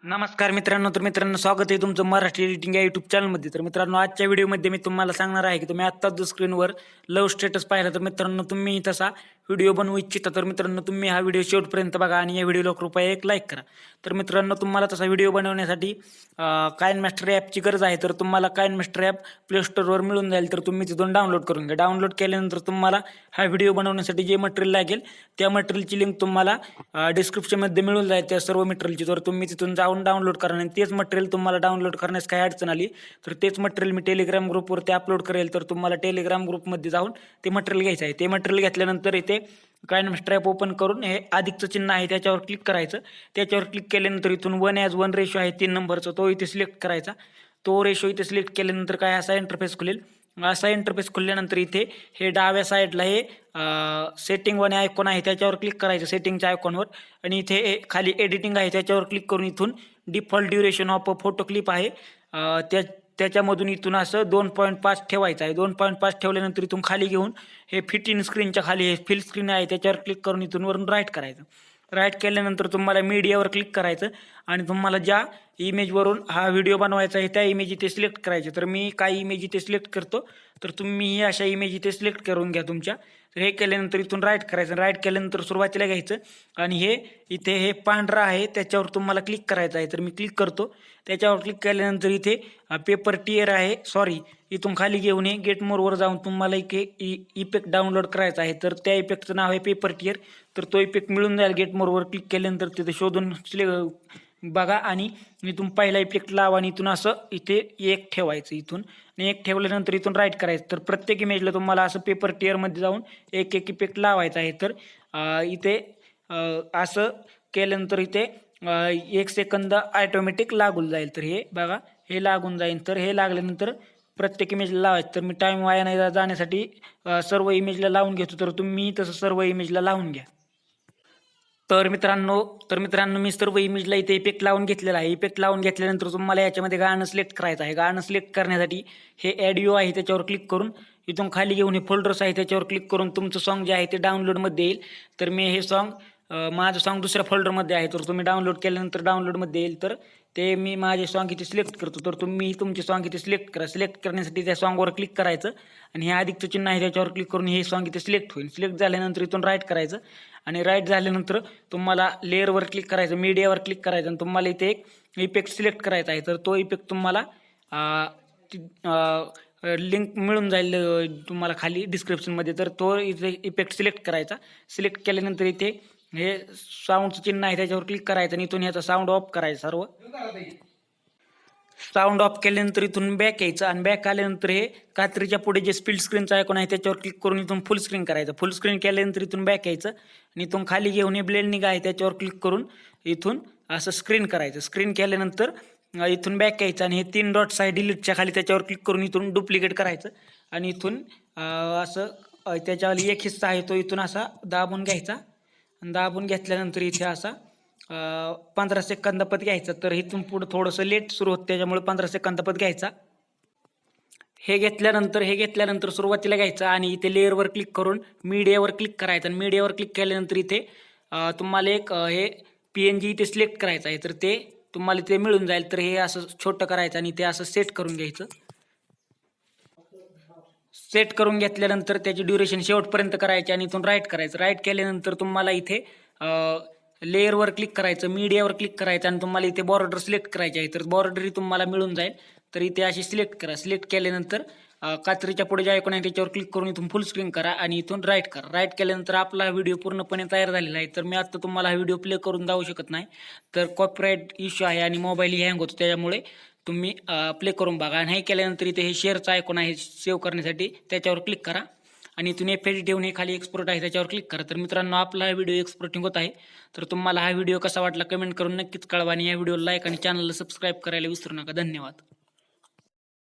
नमस्कार मित्रांनो स्वागत आहे तुमचं मराठी एडिटिंग या यूट्यूब चॅनलमध्ये. तर मित्रांनो, आजच्या व्हिडिओमध्ये मी तुम्हाला सांगणार आहे की तुम्ही आत्ताच जो स्क्रीनवर लव्ह स्टेटस पाहिला, तर मित्रांनो तुम्ही तसा व्हिडिओ बनवू इच्छिता तर मित्रांनो तुम्ही हा व्हिडिओ शेवटपर्यंत बघा आणि या व्हिडिओला कृपया एक लाईक करा. तर मित्रांनो, तुम्हाला तसा व्हिडिओ बनवण्यासाठी काइनमास्टर ॲपची गरज आहे. तर तुम्हाला काइनमास्टर ॲप प्ले स्टोअरवर मिळून जाईल, तर तुम्ही तिथून डाउनलोड करून घ्या. डाउनलोड केल्यानंतर तुम्हाला हा व्हिडिओ बनवण्यासाठी जे मटेरियल लागेल त्या मटेरियलची लिंक तुम्हाला डिस्क्रिप्शनमध्ये मिळून जाईल त्या सर्व मटेरियलची. तर तुम्ही तिथून जाऊन डाउनलोड करा आणि तेच मटेरियल तुम्हाला डाउनलोड करण्यास काही अडचण आली तर तेच मटेरियल मी टेलिग्राम ग्रुपवरती अपलोड करेल. तर तुम्हाला टेलिग्राम ग्रुपमध्ये जाऊन ते मटेरियल घ्यायचं आहे. ते मटेरियल घेतल्यानंतर इथे काइनमास्टर ॲप ओपन करून हे अधिकचं चिन्ह आहे त्याच्यावर क्लिक करायचं. त्याच्यावर क्लिक केल्यानंतर इथून 1:1 रेशो आहे 3 नंबरचा, तो इथे सिलेक्ट करायचा. तो रेशो इथे सिलेक्ट केल्यानंतर काय असा इंटरफेस खुलेल. असा इंटरफेस खुलल्यानंतर इथे हे डाव्या साईडला हे सेटिंग वन आयकॉन आहे त्याच्यावर क्लिक करायचं, सेटिंगच्या आयकॉनवर. आणि इथे खाली एडिटिंग आहे त्याच्यावर क्लिक करून इथून default duration of photo clip आहे त्याच्यामधून इथून असं 2.5 ठेवायचं आहे. 2.5 ठेवल्यानंतर इथून खाली घेऊन हे फिट इन स्क्रीनच्या खाली हे फिल स्क्रीन आहे त्याच्यावर क्लिक करून इथून वरून राईट करायचं. राईट केल्यानंतर तुम्हाला मीडियावर क्लिक करायचं आणि तुम्हाला ज्या इमेजवरून हा व्हिडिओ बनवायचा आहे त्या इमेज इथे सिलेक्ट करायचे. तर मी काही इमेज इथे सिलेक्ट करतो, तर तुम्ही अशा इमेज इथे सिलेक्ट करून घ्या तुमच्या. तर हे केल्यानंतर इथून राईट करायचं. राईट केल्यानंतर सुरुवातीला घ्यायचं आणि हे इथे हे पांढरा आहे त्याच्यावर तुम्हाला क्लिक करायचं आहे. तर मी क्लिक करतो. त्याच्यावर क्लिक केल्यानंतर इथे पेपर टियर आहे, सॉरी, इथून खाली घेऊन हे गेट मोरवर जाऊन तुम्हाला इफेक्ट डाउनलोड करायचा आहे. तर त्या इफेक्टचं नाव आहे पेपर टियर. तर तो इफेक्ट मिळून जाईल. गेट मोरवर क्लिक केल्यानंतर तिथे शोधून बघा आणि इथून पहिला इफेक्ट लावा आणि इथून असं इथे एक ठेवायचं. इथून आणि एक ठेवल्यानंतर इथून राईट करायचं. तर प्रत्येक इमेजला तुम्हाला असं पेपर टियरमध्ये जाऊन एक एक इफेक्ट लावायचा आहे. तर इथे असं केल्यानंतर इथे 1 सेकंद ऑटोमॅटिक लागून जाईल. तर हे बघा, हे लागून जाईल. तर हे लागल्यानंतर प्रत्येक इमेजला लावायचं. तर मी टाईम वाया नाही जाण्यासाठी सर्व इमेजला लावून घेतो. तर तुम्ही तसं सर्व इमेजला लावून घ्या. तर मित्रांनो मी सर्व इमेजला इथे इफेक्ट लावून घेतलेला आहे. इफेक्ट लावून घेतल्यानंतर तुम्हाला याच्यामध्ये गाणं सिलेक्ट करायचं आहे. गाणं सिलेक्ट करण्यासाठी हे ऑडिओ आहे त्याच्यावर क्लिक करून इथून खाली घेऊन हे फोल्डर्स आहे त्याच्यावर क्लिक करून तुमचं सॉन्ग जे आहे ते डाउनलोडमध्ये येईल. तर मी हे सॉन्ग माझं सॉन्ग दुसऱ्या फोल्डरमध्ये आहे. तर तुम्ही डाउनलोड केल्यानंतर डाउनलोडमध्ये येईल. तर ते मी माझे सॉन्ग इथे सिलेक्ट करतो. तर तुम्ही तुमचे सॉन्ग इथे सिलेक्ट करा. सिलेक्ट करण्यासाठी त्या सॉन्गवर क्लिक करायचं आणि हे अधिकचं चिन्ह आहे त्याच्यावर क्लिक करून हे सॉन्ग इथे सिलेक्ट होईल. सिलेक्ट झाल्यानंतर इथून राईट करायचं आणि राईट झाल्यानंतर तुम्हाला लेअरवर क्लिक करायचं, मीडियावर क्लिक करायचं आणि तुम्हाला इथे एक इफेक्ट सिलेक्ट करायचा आहे. तर तो इफेक्ट तुम्हाला लिंक मिळून जाईल तुम्हाला खाली डिस्क्रिप्शनमध्ये. तर तो इथे इफेक्ट सिलेक्ट करायचा. सिलेक्ट केल्यानंतर इथे हे साऊंडचं चिन्ह आहे त्याच्यावर क्लिक करायचं आणि इथून ह्याचा साऊंड ऑफ करायचा. सर्व साऊंड ऑफ केल्यानंतर इथून बॅक यायचं आणि बॅक आल्यानंतर हे कात्रीच्या पुढे जे स्प्लिट स्क्रीनचा आयकॉन आहे त्याच्यावर क्लिक करून इथून फुल स्क्रीन करायचं. फुल स्क्रीन केल्यानंतर इथून बॅक यायचं आणि इथून खाली घेऊन हे ब्लेंडिंग आहे त्याच्यावर क्लिक करून इथून असं स्क्रीन करायचं. स्क्रीन केल्यानंतर इथून बॅक यायचं आणि हे 3 डॉट्स आहे डिलीटच्या खाली त्याच्यावर क्लिक करून इथून डुप्लिकेट करायचं आणि इथून असं त्याच्यावर एक हिस्सा आहे तो इथून असा दाबून घ्यायचा. दाबून घेतल्यानंतर इथे असा 15 सेकंदापत घ्यायचा. तर इथून पुढं थोडंसं लेट सुरू होतं त्याच्यामुळे 15 सेकंदापत घ्यायचा. हे घेतल्यानंतर सुरुवातीला घ्यायचं आणि इथे लेअरवर क्लिक करून मीडियावर क्लिक करायचं आणि मीडियावर क्लिक केल्यानंतर इथे तुम्हाला एक हे PNG इथे सिलेक्ट करायचं आहे. तर ते तुम्हाला इथे मिळून जाईल. तर हे असं छोटं करायचं आणि ते असं सेट करून घ्यायचं. सेट करून घेतल्यानंतर त्याची ड्युरेशन शेवटपर्यंत करायची आणि इथून राईट करायचं. राईट केल्यानंतर तुम्हाला इथे लेअरवर क्लिक करायचं, मीडियावर क्लिक करायचं आणि तुम्हाला इथे बॉर्डर सिलेक्ट करायची आहे. तर बॉर्डरही तुम्हाला मिळून जाईल. तर इथे अशी सिलेक्ट करा. सिलेक्ट केल्यानंतर कात्रीच्या पुढे जे आयकॉन आहे त्याच्यावर क्लिक करून इथून फुल स्क्रीन करा आणि इथून राईट करा. राईट केल्यानंतर आपला व्हिडिओ पूर्णपणे तयार झालेला आहे. तर मी आता तुम्हाला हा व्हिडिओ प्ले करून जाऊ शकत नाही, तर कॉपीराईट इश्यू आहे आणि मोबाईल हँग होतो. त्याच्यामुळे तुम्ही प्ले करून बघा. आणि हे केल्यानंतर इथे हे शेअरचं आयकॉन आहे सेव्ह करण्यासाठी त्याच्यावर क्लिक करा आणि इथून एफएच ठेवून हे खाली एक्सपोर्ट आहे त्याच्यावर क्लिक करा. तर मित्रांनो, आपला हा व्हिडिओ एक्सपोर्टिंग होत आहे. तर तुम्हाला हा व्हिडिओ कसा वाटला कमेंट करून नक्कीच कळवा आणि या व्हिडिओला लाईक आणि चॅनलला सबस्क्राईब करायला विसरू नका. धन्यवाद.